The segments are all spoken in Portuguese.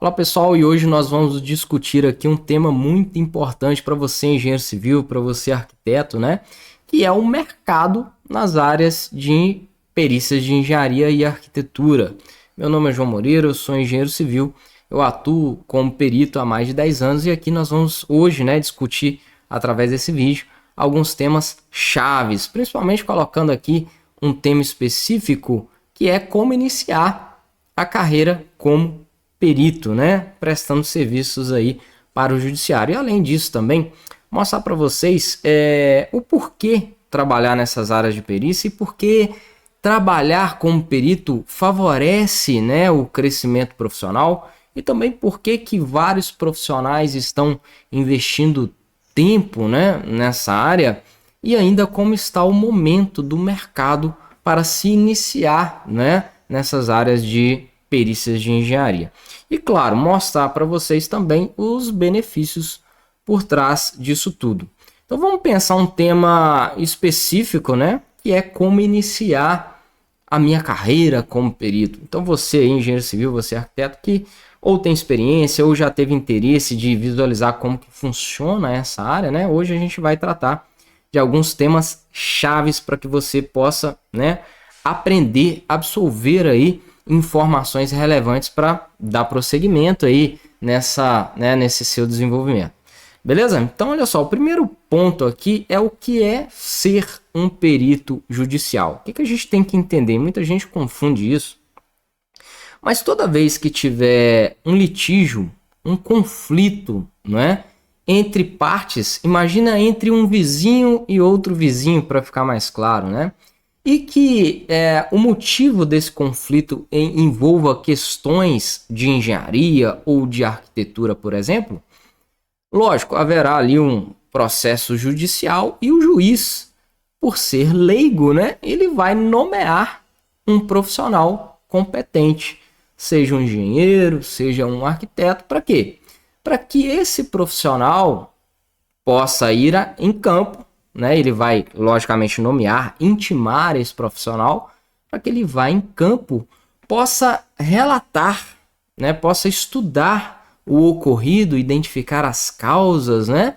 Olá pessoal, e hoje nós vamos discutir aqui um tema muito importante para você engenheiro civil, para você arquiteto, né? Que é o mercado nas áreas de perícias de engenharia e arquitetura. Meu nome é João Moreira, eu sou engenheiro civil, eu atuo como perito há mais de 10 anos e aqui nós vamos hoje, né, discutir através desse vídeo alguns temas chaves, principalmente colocando aqui um tema específico que é como iniciar a carreira como perito, né, prestando serviços aí para o judiciário. E além disso também mostrar para vocês o porquê trabalhar nessas áreas de perícia e porquê trabalhar como perito favorece, né, o crescimento profissional e também porquê que vários profissionais estão investindo tempo, né, nessa área e ainda como está o momento do mercado para se iniciar, né, nessas áreas de perícias de engenharia. E claro, mostrar para vocês também os benefícios por trás disso tudo. Então vamos pensar um tema específico, né, que é como iniciar a minha carreira como perito. Então você, engenheiro civil, você arquiteto que ou tem experiência ou já teve interesse de visualizar como que funciona essa área, né? Hoje a gente vai tratar de alguns temas chaves para que você possa, né, aprender, absorver aí informações relevantes para dar prosseguimento aí nesse seu desenvolvimento. Beleza? Então, olha só, o primeiro ponto aqui é o que é ser um perito judicial. O que a gente tem que entender? Muita gente confunde isso. Mas toda vez que tiver um litígio, um conflito, não é, entre partes, imagina entre um vizinho e outro vizinho, para ficar mais claro, né? E que o motivo desse conflito envolva questões de engenharia ou de arquitetura, por exemplo, lógico, haverá ali um processo judicial e o juiz, por ser leigo, né, ele vai nomear um profissional competente, seja um engenheiro, seja um arquiteto, para quê? Para que esse profissional possa ir em campo, né? Ele vai, logicamente, nomear, intimar esse profissional para que ele vá em campo, possa relatar, né? Possa estudar o ocorrido, identificar as causas, né?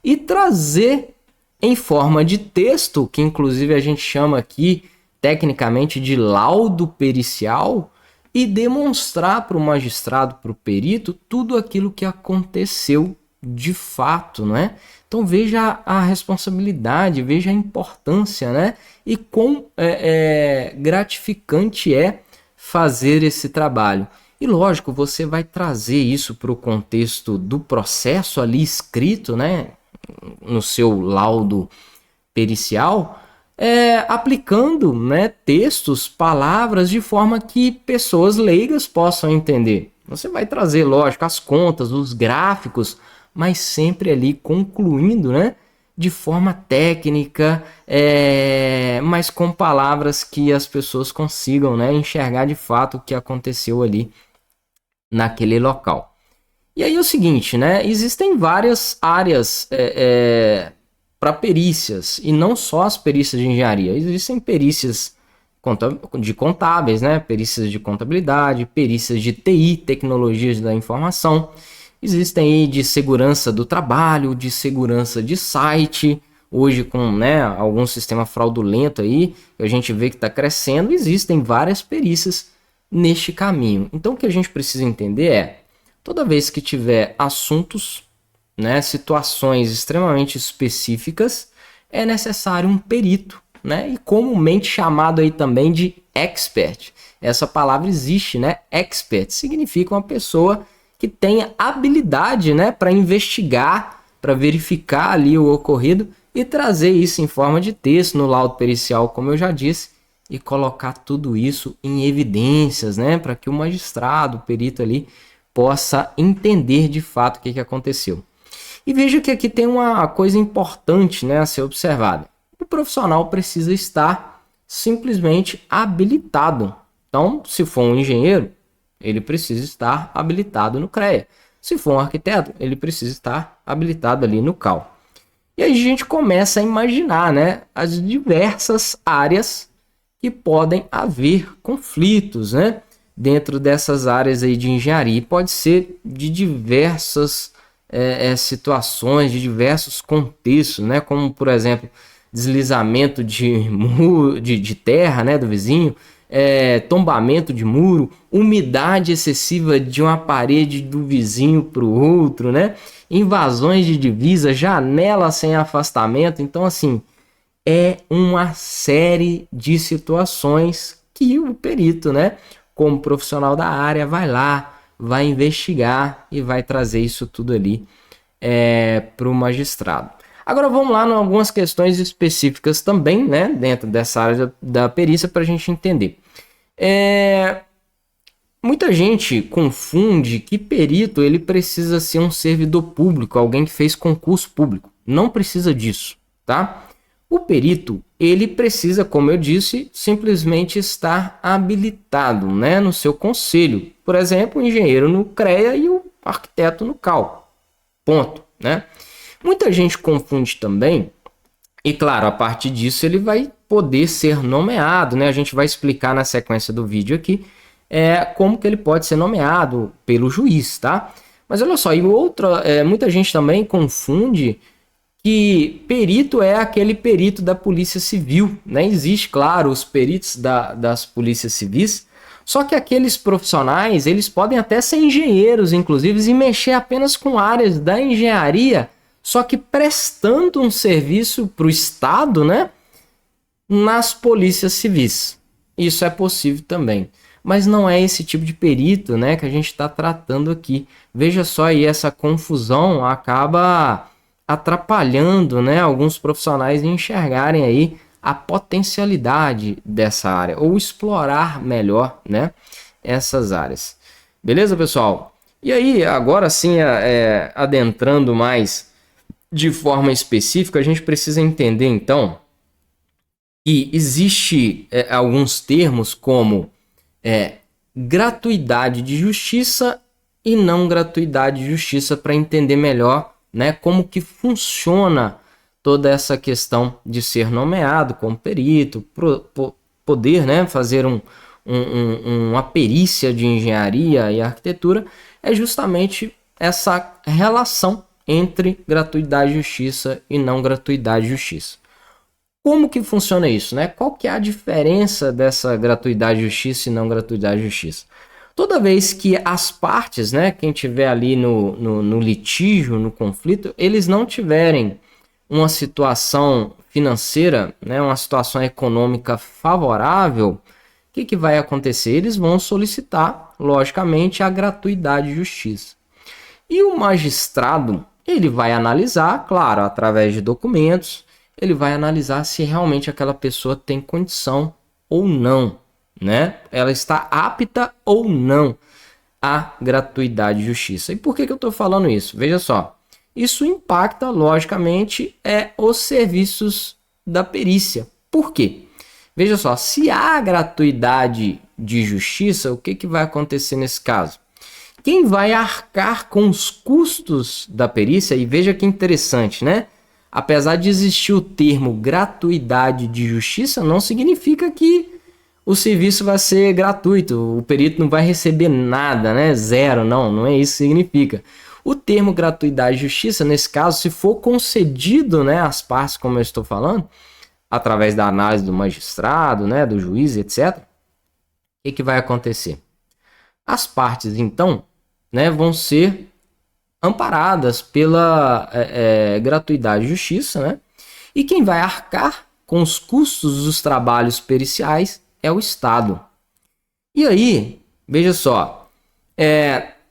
E trazer em forma de texto, que inclusive a gente chama aqui tecnicamente de laudo pericial, e demonstrar para o magistrado, para o perito, tudo aquilo que aconteceu de fato, não é? Então veja a responsabilidade, veja a importância, né? E quão gratificante é fazer esse trabalho. E lógico, você vai trazer isso para o contexto do processo ali escrito, né? No seu laudo pericial, aplicando, né, textos, palavras de forma que pessoas leigas possam entender. Você vai trazer, lógico, as contas, os gráficos, mas sempre ali concluindo, né, de forma técnica, mas com palavras que as pessoas consigam, né, enxergar de fato o que aconteceu ali naquele local. E aí é o seguinte, né, existem várias áreas para perícias, e não só as perícias de engenharia. Existem perícias de contábeis, né? Perícias de contabilidade, perícias de TI, tecnologias da informação. Existem aí de segurança do trabalho, de segurança de site. Hoje com, né, algum sistema fraudulento aí, a gente vê que está crescendo, existem várias perícias neste caminho. Então o que a gente precisa entender é, toda vez que tiver assuntos, né, situações extremamente específicas, é necessário um perito, né, e comumente chamado aí também de expert. Essa palavra existe, né? Expert significa uma pessoa que tenha habilidade, né, para investigar, para verificar ali o ocorrido e trazer isso em forma de texto no laudo pericial, como eu já disse, e colocar tudo isso em evidências, né, para que o magistrado, o perito ali, possa entender de fato o que aconteceu. E veja que aqui tem uma coisa importante, né, a ser observada. O profissional precisa estar simplesmente habilitado. Então, se for um engenheiro, ele precisa estar habilitado no CREA. Se for um arquiteto, ele precisa estar habilitado ali no CAL. E aí a gente começa a imaginar, né, as diversas áreas que podem haver conflitos, né, dentro dessas áreas aí de engenharia. E pode ser de diversas situações, de diversos contextos, né? Como, por exemplo, deslizamento de terra, né, do vizinho, tombamento de muro, umidade excessiva de uma parede do vizinho para o outro, né? Invasões de divisa, janela sem afastamento. Então, assim, é uma série de situações que o perito, né, como profissional da área, vai lá, vai investigar e vai trazer isso tudo ali para o magistrado. Agora vamos lá em algumas questões específicas também, né, dentro dessa área da perícia para a gente entender. Muita gente confunde que perito ele precisa ser um servidor público, alguém que fez concurso público. Não precisa disso, tá? O perito, ele precisa, como eu disse, simplesmente estar habilitado, né, no seu conselho. Por exemplo, o engenheiro no CREA e o arquiteto no CAL. Ponto, né? Muita gente confunde também, e claro, a partir disso ele vai poder ser nomeado, né? A gente vai explicar na sequência do vídeo aqui como que ele pode ser nomeado pelo juiz, tá? Mas olha só, e muita gente também confunde que perito é aquele perito da Polícia Civil, né? Existe, claro, os peritos das polícias civis, só que aqueles profissionais, eles podem até ser engenheiros, inclusive, e mexer apenas com áreas da engenharia, só que prestando um serviço para o Estado, né? Nas polícias civis. Isso é possível também. Mas não é esse tipo de perito, né, que a gente está tratando aqui. Veja só aí, essa confusão acaba atrapalhando, né, alguns profissionais em enxergarem aí a potencialidade dessa área ou explorar melhor, né, essas áreas. Beleza, pessoal? E aí, agora sim, adentrando mais de forma específica, a gente precisa entender então que existe alguns termos como gratuidade de justiça e não gratuidade de justiça para entender melhor, né, como que funciona toda essa questão de ser nomeado como perito, poder, né, fazer uma perícia de engenharia e arquitetura, é justamente essa relação entre gratuidade de justiça e não gratuidade de justiça. Como que funciona isso, né? Qual que é a diferença dessa gratuidade de justiça e não gratuidade de justiça? Toda vez que as partes, né, quem tiver ali no litígio, no conflito, eles não tiverem uma situação financeira, né, uma situação econômica favorável, o que vai acontecer? Eles vão solicitar, logicamente, a gratuidade de justiça. E o magistrado, ele vai analisar, claro, através de documentos, ele vai analisar se realmente aquela pessoa tem condição ou não, né? Ela está apta ou não à gratuidade de justiça. E por que eu estou falando isso? Veja só, isso impacta, logicamente, os serviços da perícia. Por quê? Veja só, se há gratuidade de justiça, o que vai acontecer nesse caso? Quem vai arcar com os custos da perícia, e veja que interessante, né? Apesar de existir o termo gratuidade de justiça, não significa que o serviço vai ser gratuito, o perito não vai receber nada, né? Zero, não é isso que significa. O termo gratuidade de justiça, nesse caso, se for concedido, né, às partes, como eu estou falando, através da análise do magistrado, né, do juiz, etc., o que vai acontecer? As partes, então, né, vão ser amparadas pela gratuidade de justiça, né? E quem vai arcar com os custos dos trabalhos periciais é o Estado. E aí, veja só,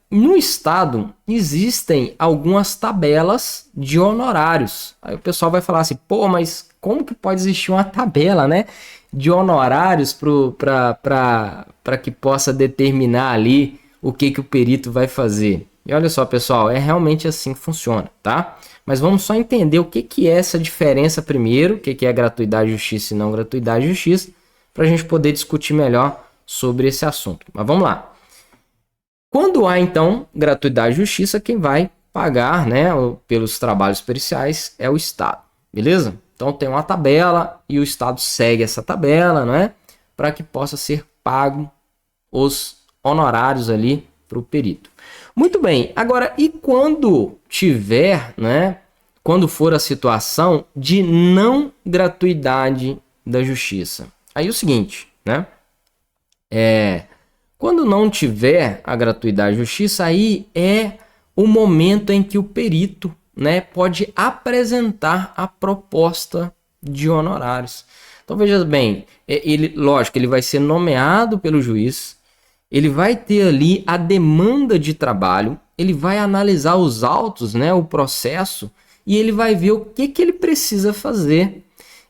no Estado existem algumas tabelas de honorários. Aí o pessoal vai falar assim, pô, mas como que pode existir uma tabela, né, de honorários para que possa determinar ali o que o perito vai fazer? E olha só, pessoal, é realmente assim que funciona, tá? Mas vamos só entender o que é essa diferença primeiro, o que é gratuidade de justiça e não gratuidade de justiça, para a gente poder discutir melhor sobre esse assunto. Mas vamos lá. Quando há, então, gratuidade de justiça, quem vai pagar, né, pelos trabalhos periciais é o Estado, beleza? Então tem uma tabela e o Estado segue essa tabela, não é? Para que possa ser pago os honorários ali para o perito. Muito bem, agora e quando tiver, né, quando for a situação de não gratuidade da justiça? Aí é o seguinte, né, quando não tiver a gratuidade da justiça, aí é o momento em que o perito, né, pode apresentar a proposta de honorários. Então veja bem, ele, lógico, ele vai ser nomeado pelo juiz, ele vai ter ali a demanda de trabalho, ele vai analisar os autos, né, o processo, e ele vai ver o que ele precisa fazer.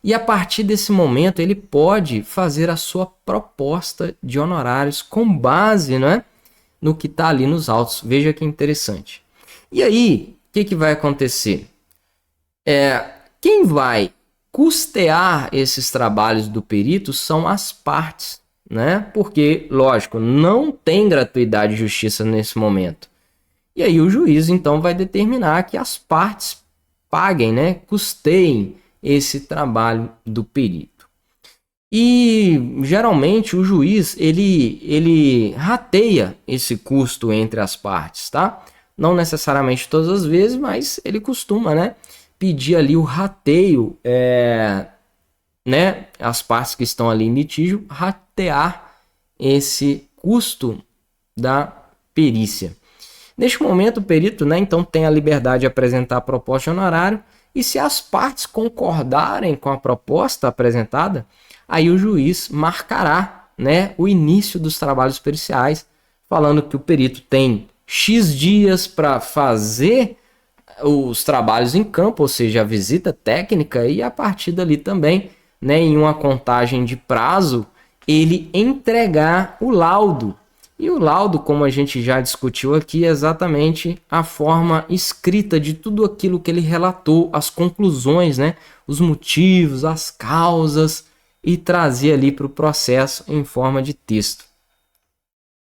E a partir desse momento ele pode fazer a sua proposta de honorários com base, né, no que está ali nos autos. Veja que interessante. E aí, o que vai acontecer? Quem vai custear esses trabalhos do perito são as partes, né? Porque, lógico, não tem gratuidade de justiça nesse momento. E aí o juiz, então, vai determinar que as partes paguem, né? Custeiem esse trabalho do perito. E, geralmente, o juiz, ele rateia esse custo entre as partes, tá? Não necessariamente todas as vezes, mas ele costuma, né, pedir ali o rateio, né, as partes que estão ali em litígio, ratear esse custo da perícia. Neste momento, o perito, né, então tem a liberdade de apresentar a proposta de honorário, e se as partes concordarem com a proposta apresentada, aí o juiz marcará, né, o início dos trabalhos periciais, falando que o perito tem X dias para fazer os trabalhos em campo, ou seja, a visita técnica, e a partir dali também, né, em uma contagem de prazo, ele entregar o laudo. E o laudo, como a gente já discutiu aqui, é exatamente a forma escrita de tudo aquilo que ele relatou, as conclusões, né, os motivos, as causas, e trazer ali para o processo em forma de texto.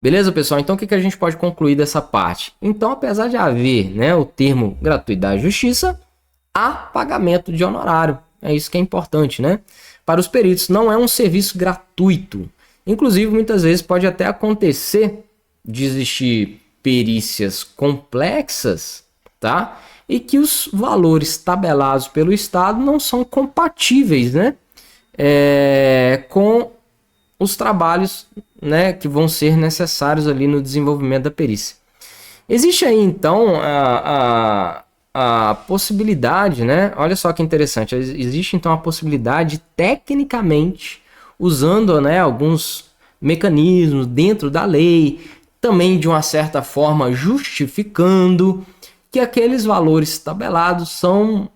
Beleza, pessoal? Então, o que a gente pode concluir dessa parte? Então, apesar de haver, né, o termo gratuidade de justiça, há pagamento de honorário. É isso que é importante, né? Para os peritos, não é um serviço gratuito. Inclusive, muitas vezes pode até acontecer de existir perícias complexas, tá? E que os valores tabelados pelo Estado não são compatíveis, né, com os trabalhos, né, que vão ser necessários ali no desenvolvimento da perícia. Existe aí, então, a possibilidade, né? Olha só que interessante. Existe, então, a possibilidade, tecnicamente, usando, né, alguns mecanismos dentro da lei, também de uma certa forma justificando que aqueles valores tabelados são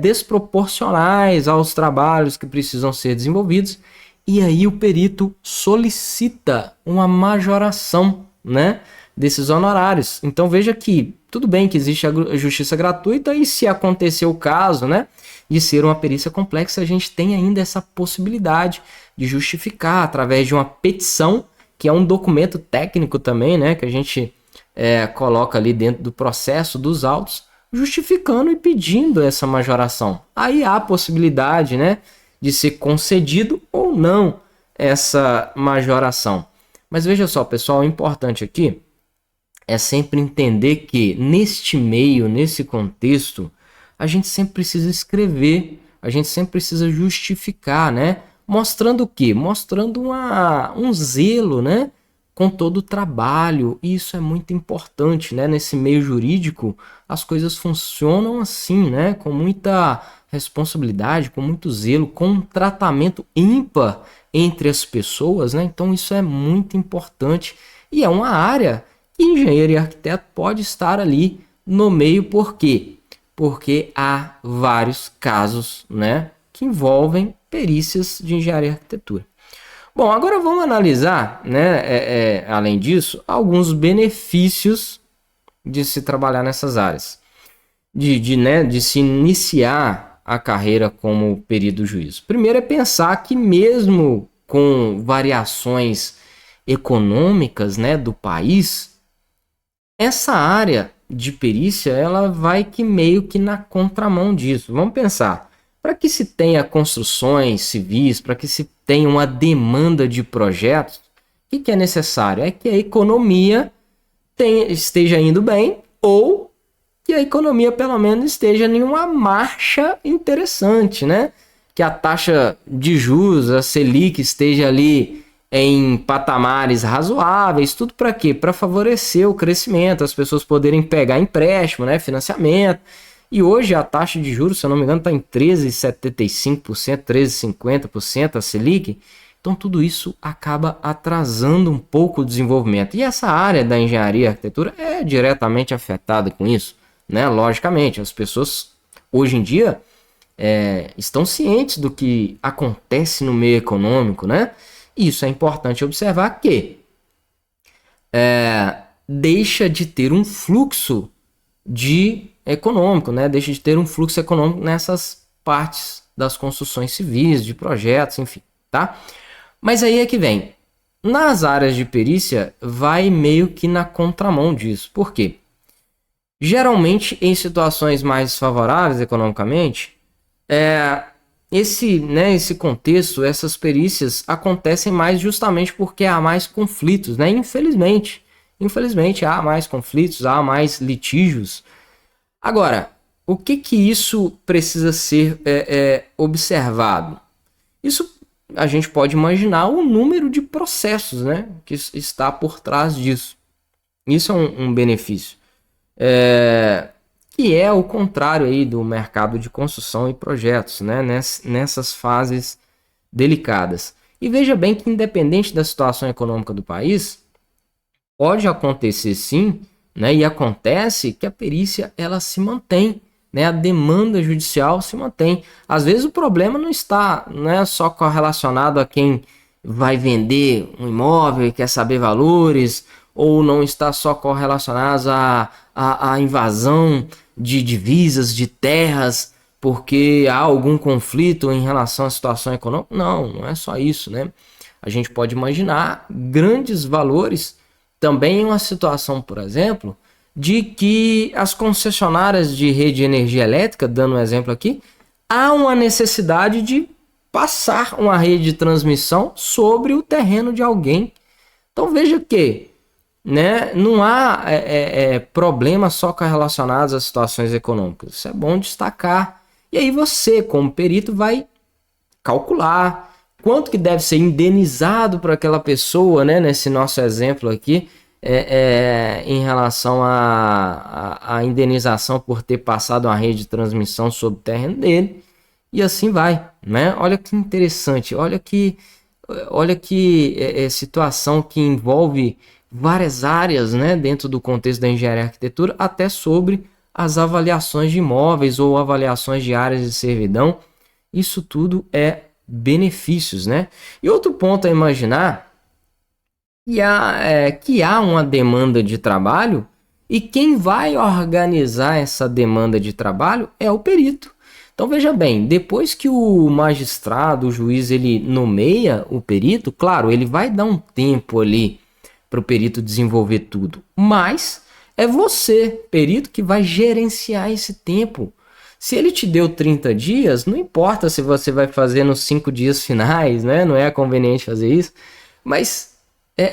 desproporcionais aos trabalhos que precisam ser desenvolvidos. E aí o perito solicita uma majoração, né, desses honorários. Então veja que tudo bem que existe a justiça gratuita, e se acontecer o caso, né, de ser uma perícia complexa, a gente tem ainda essa possibilidade de justificar através de uma petição, que é um documento técnico também, né, que a gente coloca ali dentro do processo dos autos, justificando e pedindo essa majoração. Aí há a possibilidade, né, de ser concedido ou não essa majoração. Mas veja só, pessoal, o importante aqui é sempre entender que neste meio, nesse contexto, a gente sempre precisa escrever, a gente sempre precisa justificar, né? Mostrando o quê? Mostrando um zelo, né, com todo o trabalho. E isso é muito importante, né? Nesse meio jurídico, as coisas funcionam assim, né? Com muita responsabilidade, com muito zelo, com um tratamento ímpar entre as pessoas, né? Então isso é muito importante e é uma área que engenheiro e arquiteto pode estar ali no meio. Por quê? Porque há vários casos, né, que envolvem perícias de engenharia e arquitetura. Bom, agora vamos analisar, né, além disso, alguns benefícios de se trabalhar nessas áreas, de se iniciar a carreira como perito do juízo. Primeiro é pensar que mesmo com variações econômicas, né, do país, essa área de perícia ela vai que meio que na contramão disso. Vamos pensar, para que se tenha construções civis, para que se tenha uma demanda de projetos, que é necessário? É que a economia esteja indo bem, ou que a economia pelo menos esteja em uma marcha interessante, né? Que a taxa de juros, a Selic, esteja ali em patamares razoáveis, tudo para quê? Para favorecer o crescimento, as pessoas poderem pegar empréstimo, né? Financiamento. E hoje a taxa de juros, se eu não me engano, está em 13,75%, 13,50% a Selic. Então tudo isso acaba atrasando um pouco o desenvolvimento. E essa área da engenharia e arquitetura é diretamente afetada com isso, né? Logicamente, as pessoas hoje em dia estão cientes do que acontece no meio econômico, né? E isso é importante observar que deixa de ter um fluxo econômico, né? Deixa de ter um fluxo econômico nessas partes das construções civis, de projetos, enfim, tá? Mas aí é que vem. Nas áreas de perícia, vai meio que na contramão disso. Por quê? Geralmente, em situações mais favoráveis economicamente, esse contexto, essas perícias acontecem mais justamente porque há mais conflitos, né? Infelizmente, há mais conflitos, há mais litígios. Agora, o que isso precisa ser observado? Isso a gente pode imaginar o número de processos, né, que está por trás disso. Isso é um benefício. Que é o contrário aí do mercado de construção e projetos, né, nessas fases delicadas. E veja bem que, independente da situação econômica do país, pode acontecer sim, né, e acontece que a perícia ela se mantém, né, a demanda judicial se mantém. Às vezes o problema não está, né, só correlacionado a quem vai vender um imóvel e quer saber valores, ou não está só correlacionado à invasão de divisas, de terras, porque há algum conflito em relação à situação econômica. Não é só isso, né? A gente pode imaginar grandes valores também em uma situação, por exemplo, de que as concessionárias de rede de energia elétrica, dando um exemplo aqui, há uma necessidade de passar uma rede de transmissão sobre o terreno de alguém. Então veja que, né, não há problemas só relacionados às situações econômicas. Isso é bom destacar. E aí você, como perito, vai calcular quanto que deve ser indenizado para aquela pessoa, né, nesse nosso exemplo aqui, em relação à indenização por ter passado uma rede de transmissão sobre o terreno dele, e assim vai, né? Olha que interessante, olha que situação que envolve várias áreas, né, dentro do contexto da engenharia e arquitetura, até sobre as avaliações de imóveis ou avaliações de áreas de servidão. Isso tudo é benefícios, né? E outro ponto a imaginar que há uma demanda de trabalho, e quem vai organizar essa demanda de trabalho é o perito. Então veja bem, depois que o magistrado, o juiz, ele nomeia o perito, claro, ele vai dar um tempo ali para o perito desenvolver tudo, mas é você, perito, que vai gerenciar esse tempo. Se ele te deu 30 dias, não importa se você vai fazer nos 5 dias finais, né? Não é conveniente fazer isso, mas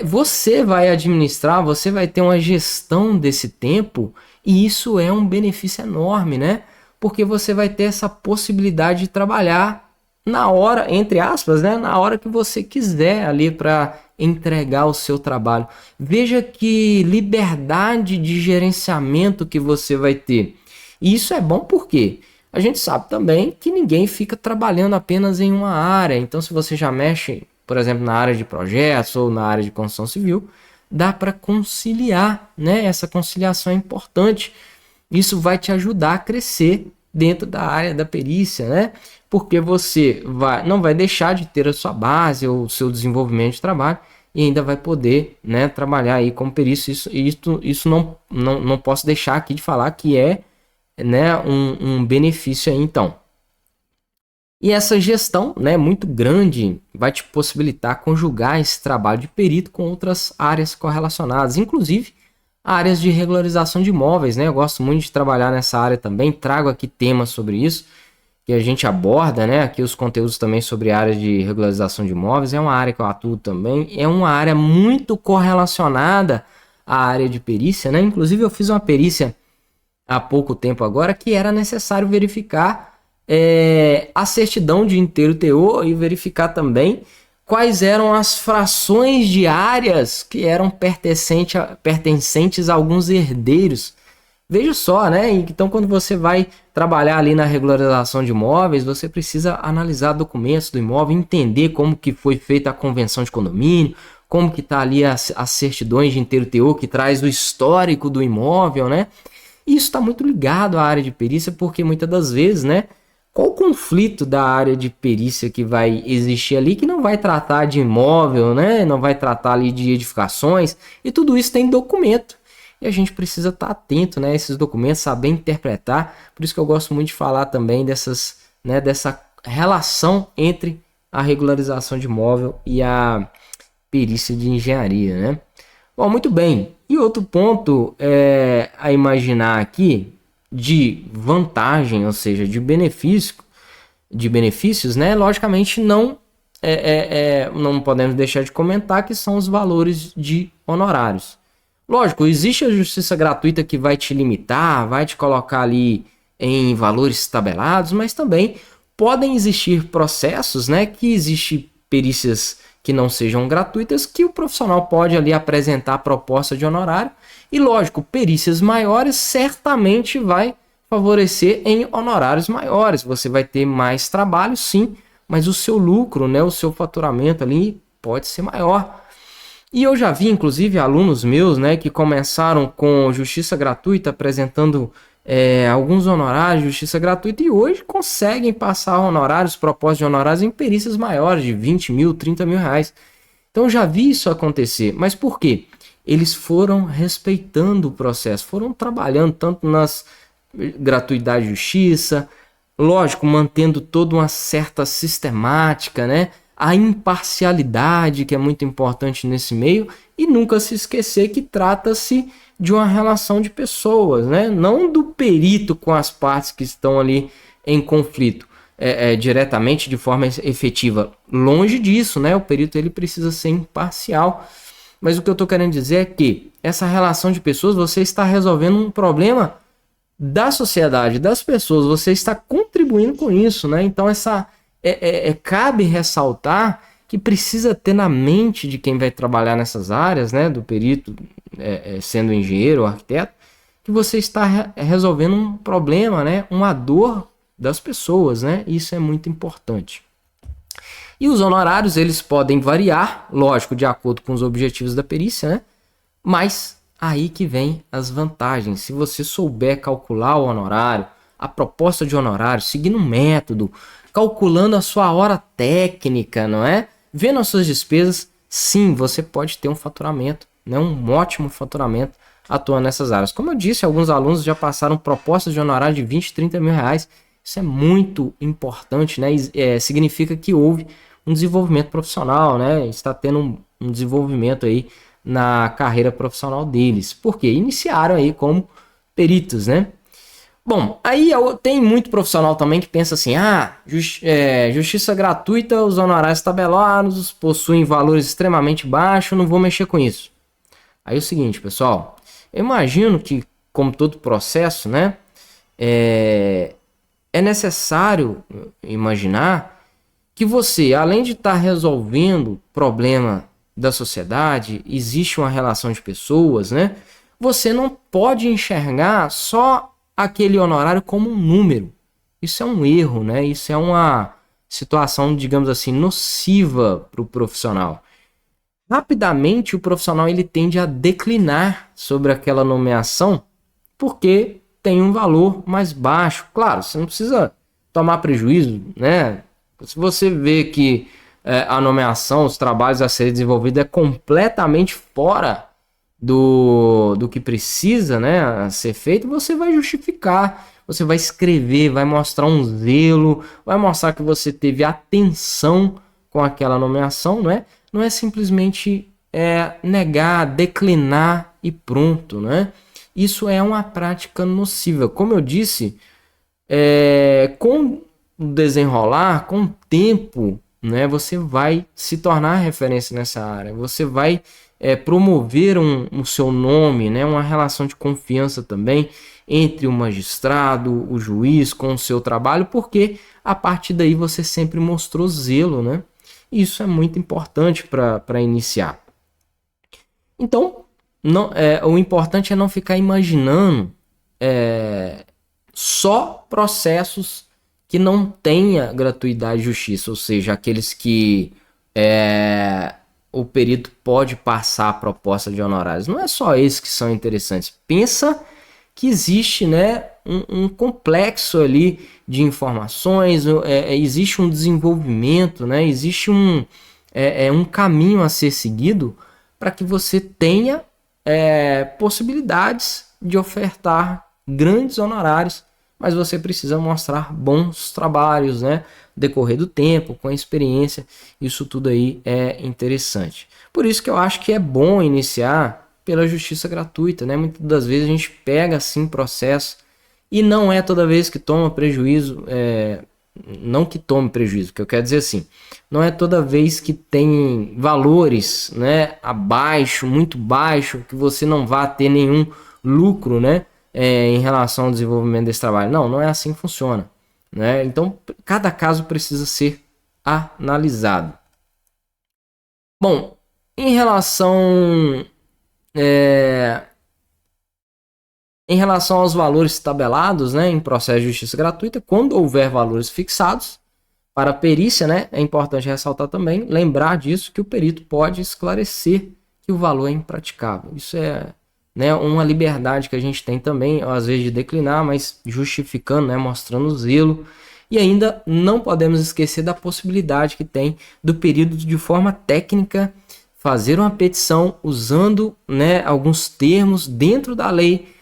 você vai administrar, você vai ter uma gestão desse tempo, e isso é um benefício enorme, né? Porque você vai ter essa possibilidade de trabalhar na hora, entre aspas, né? Na hora que você quiser ali para entregar o seu trabalho. Veja que liberdade de gerenciamento que você vai ter. E isso é bom porque a gente sabe também que ninguém fica trabalhando apenas em uma área. Então, se você já mexe, por exemplo, na área de projetos ou na área de construção civil, dá para conciliar, né? Essa conciliação é importante. Isso vai te ajudar a crescer dentro da área da perícia, né? Porque você não vai deixar de ter a sua base ou o seu desenvolvimento de trabalho, e ainda vai poder, né, trabalhar aí como perícia. Isso não posso deixar aqui de falar que né, um benefício aí, então. E essa gestão, né, muito grande, vai te possibilitar conjugar esse trabalho de perito com outras áreas correlacionadas, inclusive áreas de regularização de imóveis, né? Eu gosto muito de trabalhar nessa área também, trago aqui temas sobre isso. que a gente aborda, né? Aqui os conteúdos também sobre a área de regularização de imóveis, é uma área que eu atuo também, é uma área muito correlacionada à área de perícia, né? Inclusive eu fiz uma perícia há pouco tempo agora que era necessário verificar a certidão de inteiro teor e verificar também quais eram as frações de áreas que eram pertencentes a alguns herdeiros. Veja só, né? Então, quando você vai trabalhar ali na regularização de imóveis, você precisa analisar documentos do imóvel, entender como que foi feita a convenção de condomínio, como que está ali as certidões de inteiro teor, que traz o histórico do imóvel, né? E isso está muito ligado à área de perícia, porque muitas das vezes, né? Qual o conflito da área de perícia que vai existir ali, que não vai tratar de imóvel, né? Não vai tratar ali de edificações, e tudo isso tem documento. E a gente precisa estar atento, né, a esses documentos, saber interpretar. Por isso que eu gosto muito de falar também dessa relação entre a regularização de imóvel e a perícia de engenharia, né? Bom, muito bem. E outro ponto a imaginar aqui de vantagem, ou seja, de benefícios, né? Logicamente não podemos deixar de comentar que são os valores de honorários. Lógico, existe a justiça gratuita que vai te limitar, vai te colocar ali em valores tabelados, mas também podem existir processos, né, que existem perícias que não sejam gratuitas, que o profissional pode ali apresentar proposta de honorário, e lógico, perícias maiores certamente vai favorecer em honorários maiores, você vai ter mais trabalho sim, mas o seu lucro, né, o seu faturamento ali pode ser maior. E eu já vi, inclusive, alunos meus, né, que começaram com justiça gratuita, apresentando alguns honorários de justiça gratuita, e hoje conseguem passar honorários, propostas de honorários em perícias maiores, de 20 mil, 30 mil reais. Então eu já vi isso acontecer. Mas por quê? Eles foram respeitando o processo, foram trabalhando tanto nas gratuidade de justiça, lógico, mantendo toda uma certa sistemática, né? A imparcialidade, que é muito importante nesse meio, e nunca se esquecer que trata-se de uma relação de pessoas, né? Não do perito com as partes que estão ali em conflito diretamente, de forma efetiva. Longe disso, né? O perito ele precisa ser imparcial. Mas o que eu estou querendo dizer é que essa relação de pessoas, você está resolvendo um problema da sociedade, das pessoas, você está contribuindo com isso, né? Então cabe ressaltar que precisa ter na mente de quem vai trabalhar nessas áreas, né, do perito, sendo engenheiro ou arquiteto, que você está resolvendo um problema, né, uma dor das pessoas, né? Isso é muito importante. E os honorários, eles podem variar, lógico, de acordo com os objetivos da perícia, né? Mas aí que vem as vantagens. Se você souber calcular o honorário, a proposta de honorário, seguindo um método, calculando a sua hora técnica, não é? Vendo as suas despesas, sim, você pode ter um faturamento, né? Um ótimo faturamento atuando nessas áreas. Como eu disse, alguns alunos já passaram propostas de honorário de 20, 30 mil reais. Isso é muito importante, né? Significa que houve um desenvolvimento profissional, né? Está tendo um desenvolvimento aí na carreira profissional deles. Porque iniciaram aí como peritos, né? Bom, aí tem muito profissional também que pensa assim, justiça gratuita, os honorários tabelados, possuem valores extremamente baixos, não vou mexer com isso. Aí é o seguinte, pessoal, eu imagino que, como todo processo, né, é necessário imaginar que você, além de estar resolvendo problema da sociedade, existe uma relação de pessoas, né, você não pode enxergar só aquele honorário como um número. Isso é um erro, né? Isso é uma situação, digamos assim, nociva para o profissional. Rapidamente o profissional ele tende a declinar sobre aquela nomeação porque tem um valor mais baixo. Claro, você não precisa tomar prejuízo, né? Se você vê que a nomeação, os trabalhos a serem desenvolvidos é completamente fora do que precisa, né, ser feito, você vai justificar, você vai escrever, vai mostrar um zelo, vai mostrar que você teve atenção com aquela nomeação, não é simplesmente negar, declinar e pronto, né? Isso é uma prática nociva. Como eu disse, com desenrolar, com o tempo, né, você vai se tornar referência nessa área, você vai promover o seu nome, né, uma relação de confiança também entre o magistrado, o juiz com o seu trabalho, porque a partir daí você sempre mostrou zelo, né? Isso é muito importante para iniciar. Então, não, o importante é não ficar imaginando só processos que não tenha gratuidade e justiça, ou seja, aqueles que o perito pode passar a proposta de honorários. Não é só esses que são interessantes. Pensa que existe, né, um complexo ali de informações, existe um desenvolvimento, né, existe um caminho a ser seguido para que você tenha possibilidades de ofertar grandes honorários, mas você precisa mostrar bons trabalhos, né? Decorrer do tempo, com a experiência, isso tudo aí é interessante. Por isso que eu acho que é bom iniciar pela justiça gratuita, né? Muitas das vezes a gente pega assim processo e não é toda vez que toma prejuízo, não que tome prejuízo, que eu quero dizer assim, não é toda vez que tem valores, né, abaixo, muito baixo, que você não vai ter nenhum lucro, né, em relação ao desenvolvimento desse trabalho. Não, não é assim que funciona, né? Então, cada caso precisa ser analisado. Bom, em relação aos valores tabelados, né, em processo de justiça gratuita, quando houver valores fixados para a perícia, né, é importante ressaltar também, lembrar disso, que o perito pode esclarecer que o valor é impraticável. Isso é, né, uma liberdade que a gente tem também, às vezes, de declinar, mas justificando, né, mostrando zelo. E ainda não podemos esquecer da possibilidade que tem do perito, de forma técnica, fazer uma petição usando, né, alguns termos dentro da lei,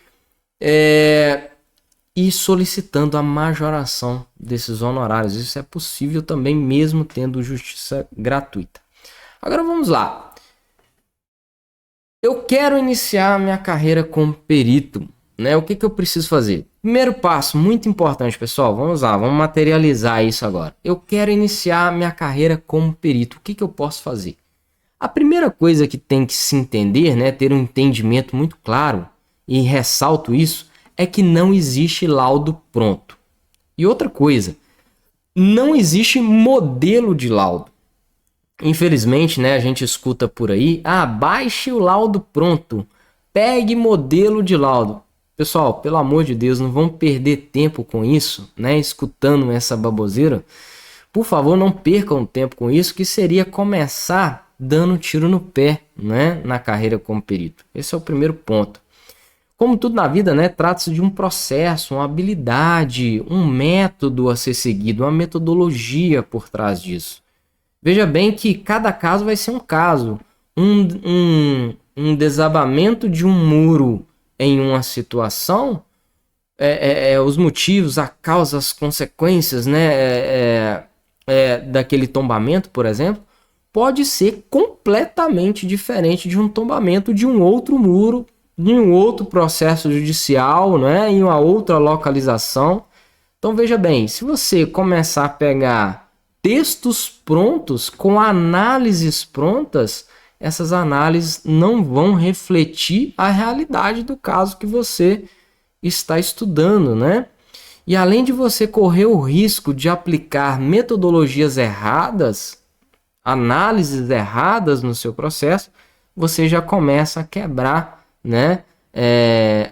e solicitando a majoração desses honorários. Isso é possível também, mesmo tendo justiça gratuita. Agora vamos lá. Eu quero iniciar minha carreira como perito, né? O que eu preciso fazer? Primeiro passo, muito importante, pessoal. Vamos lá, vamos materializar isso agora. Eu quero iniciar minha carreira como perito. O que eu posso fazer? A primeira coisa que tem que se entender, né, ter um entendimento muito claro, e ressalto isso, é que não existe laudo pronto. E outra coisa, não existe modelo de laudo. Infelizmente, né, a gente escuta por aí, baixe o laudo pronto, pegue modelo de laudo. Pessoal, pelo amor de Deus, não vamos perder tempo com isso, né, escutando essa baboseira. Por favor, não percam tempo com isso, que seria começar dando tiro no pé, né, na carreira como perito. Esse é o primeiro ponto. Como tudo na vida, né, trata-se de um processo, uma habilidade, um método a ser seguido, uma metodologia por trás disso. Veja bem que cada caso vai ser um caso. Um desabamento de um muro em uma situação, os motivos, a causa, as consequências, né, daquele tombamento, por exemplo, pode ser completamente diferente de um tombamento de um outro muro, de um outro processo judicial, né, em uma outra localização. Então veja bem, se você começar a pegar textos prontos, com análises prontas, essas análises não vão refletir a realidade do caso que você está estudando, né? E além de você correr o risco de aplicar metodologias erradas, análises erradas no seu processo, você já começa a quebrar, né,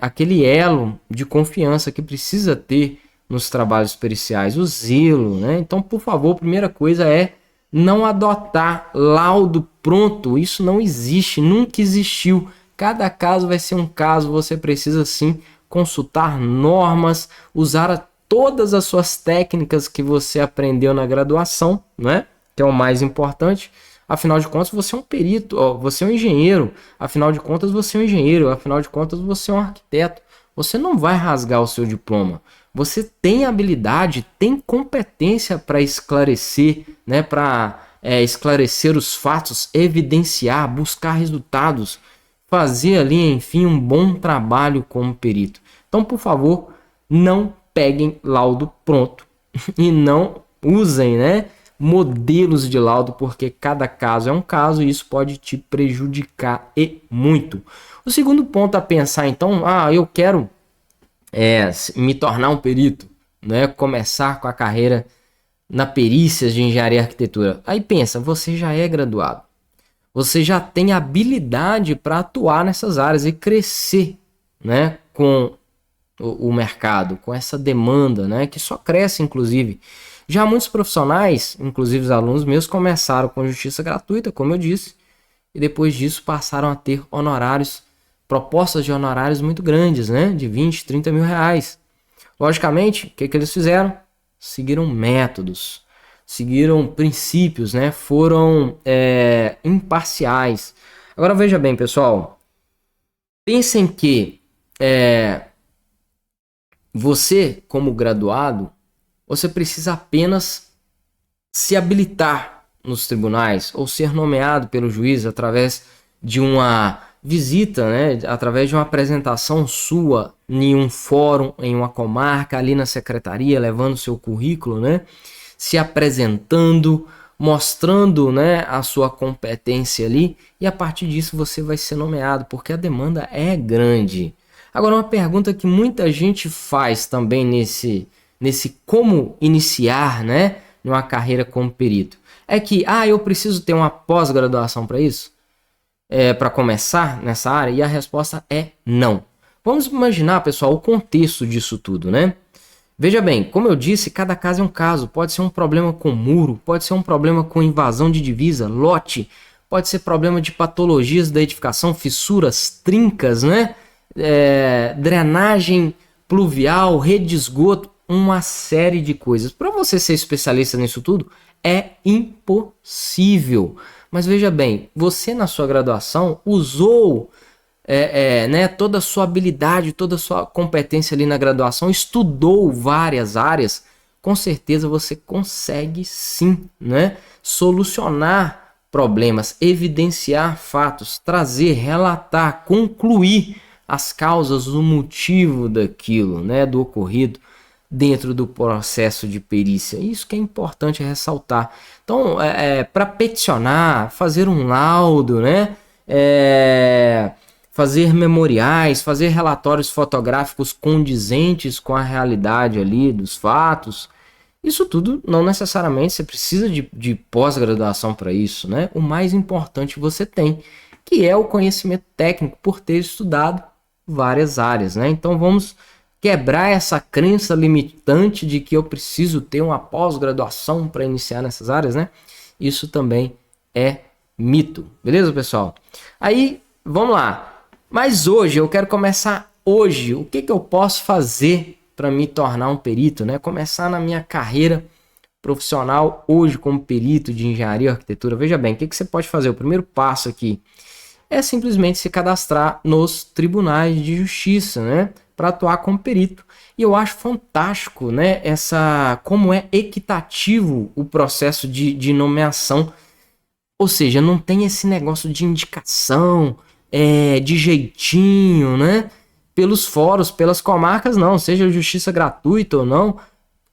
aquele elo de confiança que precisa ter nos trabalhos periciais, o zelo, né? Então, por favor, a primeira coisa é não adotar laudo pronto. Isso não existe, nunca existiu. Cada caso vai ser um caso, você precisa sim consultar normas, usar todas as suas técnicas que você aprendeu na graduação, né? Que é o mais importante. Afinal de contas, você é um perito, você é um engenheiro. Afinal de contas, você é um engenheiro. Afinal de contas, você é um arquiteto. Você não vai rasgar o seu diploma. Você tem habilidade, tem competência para esclarecer, né? Para esclarecer os fatos, evidenciar, buscar resultados, fazer ali, enfim, um bom trabalho como perito. Então, por favor, não peguem laudo pronto. e não usem, né, modelos de laudo, porque cada caso é um caso e isso pode te prejudicar e muito. O segundo ponto a pensar, então, eu quero me tornar um perito, né, começar com a carreira na perícias de engenharia e arquitetura. Aí pensa, você já é graduado, você já tem habilidade para atuar nessas áreas e crescer, né, com o mercado, com essa demanda, né, que só cresce, inclusive. Já muitos profissionais, inclusive os alunos meus, começaram com justiça gratuita, como eu disse, e depois disso passaram a ter honorários, propostas de honorários muito grandes, né, de 20, 30 mil reais. Logicamente, o que eles fizeram? Seguiram métodos, seguiram princípios, né, foram imparciais. Agora veja bem, pessoal, pensem que você, como graduado, você precisa apenas se habilitar nos tribunais ou ser nomeado pelo juiz através de uma visita, né, através de uma apresentação sua em um fórum, em uma comarca, ali na secretaria, levando seu currículo, né, se apresentando, mostrando, né, a sua competência ali, e a partir disso você vai ser nomeado, porque a demanda é grande. Agora, uma pergunta que muita gente faz também nesse como iniciar, né, numa carreira como perito, é que, eu preciso ter uma pós-graduação para isso? Para começar nessa área? E a resposta é não. Vamos imaginar, pessoal, o contexto disso tudo, né? Veja bem, como eu disse, cada caso é um caso. Pode ser um problema com muro, pode ser um problema com invasão de divisa, lote, pode ser problema de patologias da edificação, fissuras, trincas, né? Drenagem pluvial, rede de esgoto, uma série de coisas. Para você ser especialista nisso tudo, é impossível. Mas veja bem, você na sua graduação usou né, toda a sua habilidade, toda a sua competência ali na graduação, estudou várias áreas, com certeza você consegue sim, né, solucionar problemas, evidenciar fatos, trazer, relatar, concluir as causas, o motivo daquilo, né, do ocorrido dentro do processo de perícia. Isso que é importante ressaltar. Então, para peticionar, fazer um laudo, né, fazer memoriais, fazer relatórios fotográficos condizentes com a realidade ali dos fatos, isso tudo não necessariamente você precisa de pós-graduação para isso, né? O mais importante você tem, que é o conhecimento técnico por ter estudado várias áreas, né? Então vamos quebrar essa crença limitante de que eu preciso ter uma pós-graduação para iniciar nessas áreas, né? Isso também é mito, beleza, pessoal? Aí, vamos lá. Mas hoje, eu quero começar hoje. O que eu posso fazer para me tornar um perito, né? Começar na minha carreira profissional hoje como perito de engenharia e arquitetura. Veja bem, o que você pode fazer? O primeiro passo aqui é simplesmente se cadastrar nos tribunais de justiça, né, para atuar como perito. E eu acho fantástico, né, como é equitativo o processo de nomeação. Ou seja, não tem esse negócio de indicação, de jeitinho, né, pelos fóruns, pelas comarcas, não, seja justiça gratuita ou não,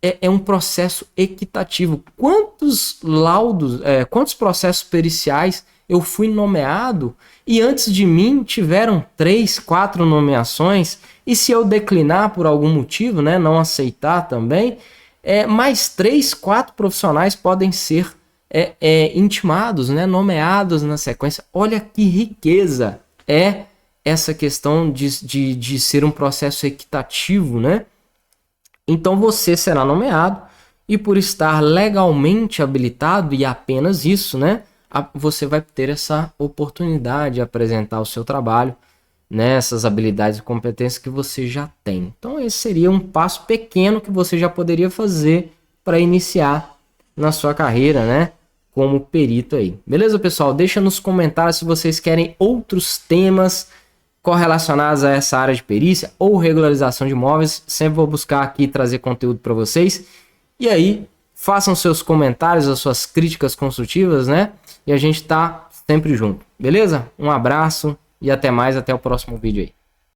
é um processo equitativo. Quantos laudos, quantos processos periciais eu fui nomeado e antes de mim tiveram 3, 4 nomeações, e se eu declinar por algum motivo, né, não aceitar também, mais 3, 4 profissionais podem ser intimados, né, nomeados na sequência. Olha que riqueza é essa questão de ser um processo equitativo, né? Então você será nomeado e por estar legalmente habilitado, e apenas isso, né, você vai ter essa oportunidade de apresentar o seu trabalho, né, essas habilidades e competências que você já tem. Então esse seria um passo pequeno que você já poderia fazer para iniciar na sua carreira, né, como perito aí. Beleza, pessoal? Deixa nos comentários se vocês querem outros temas correlacionados a essa área de perícia ou regularização de imóveis. Sempre vou buscar aqui trazer conteúdo para vocês. E aí, façam seus comentários, as suas críticas construtivas, né? E a gente tá sempre junto, beleza? Um abraço e até mais, até o próximo vídeo aí.